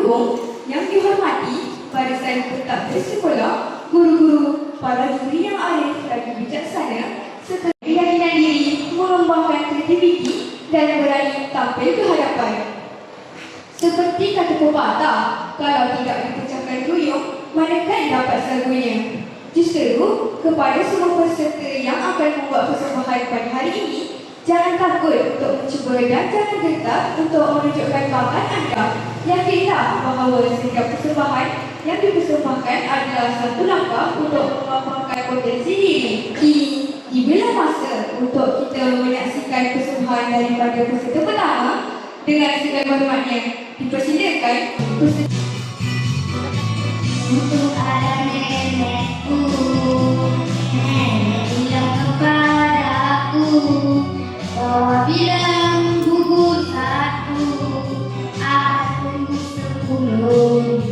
Kerubung yang dihormati barisan tetap bersekolah, guru-guru, para juri yang arif lagi bijaksana, serta keyakinan diri mengembangkan kreativiti dan berani tampil ke hadapan. Seperti kata pepatah, kalau tidak dipecahkan duyung, manakah dapat selagunya? Justru, kepada semua peserta yang akan membuat persembahan pada hari ini, jangan takut untuk mencuba dan jangan gentar untuk menunjukkan bakat anda. Yakinlah bahawa setiap persembahan yang dipersembahkan adalah satu langkah untuk mengembangkan potensi diri. Kini, tibalah masa untuk kita menyaksikan persembahan daripada peserta pertama. Dengan segala hormatnya, dipersilakan peserta. Untuk ada nenekku, nenek bilang kepadaku bahwa bilang gugur satu, aku 10.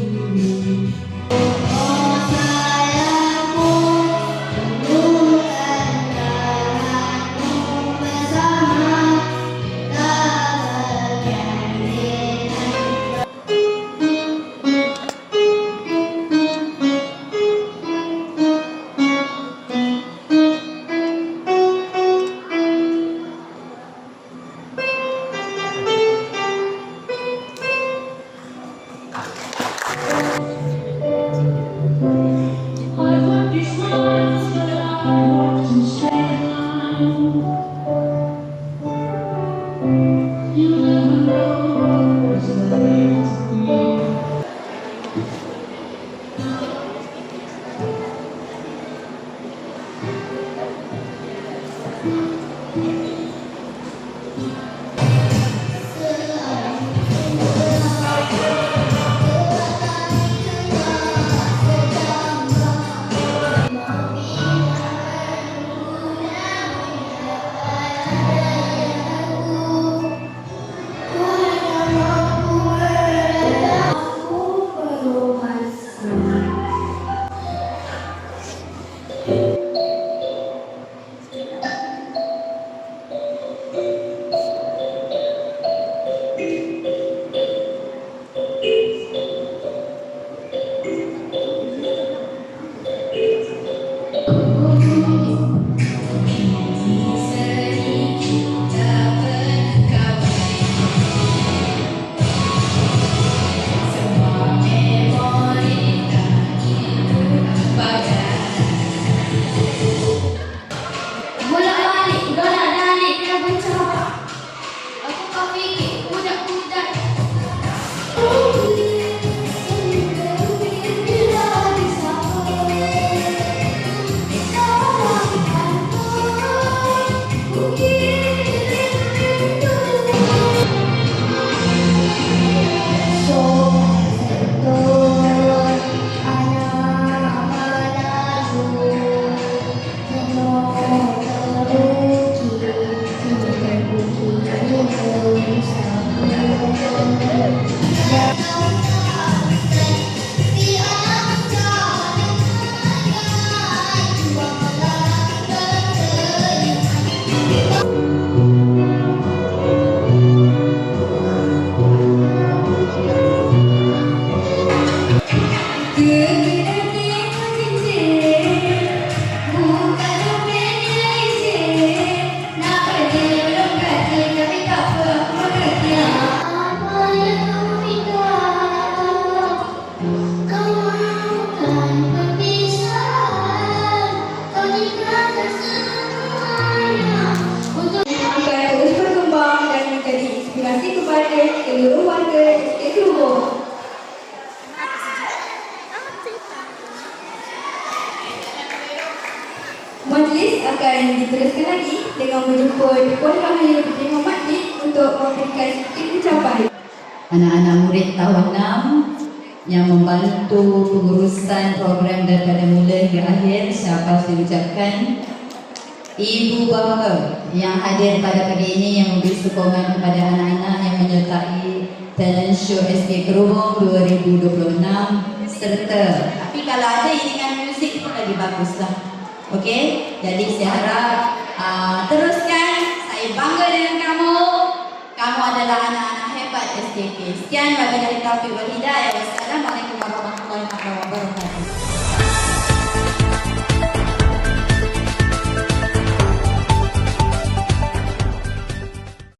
Oh sayangku, temukan tanganku bersama, tak bagian seluruh warga SK Kerubung. Majlis akan diteruskan lagi dengan menjemput Puan Rahaya Puteri Muhammad Dik untuk memberikan sedikit ucapan. Anak-anak murid tahun 6 yang membantu pengurusan program daripada mula hingga akhir, saya diucapkan. Ibu bapa yang hadir pada pagi ini yang memberi sokongan kepada anak-anak yang menyertai talent show SK Kerubung 2026 serta, tapi kalau ada iringan muzik itu lagi baguslah. Okey, jadi saya harap teruskan. Saya bangga dengan kamu. Kamu adalah anak-anak hebat SKP. Sekian wabillahi taufiq wal hidayah. Wassalamualaikum warahmatullahi wabarakatuh.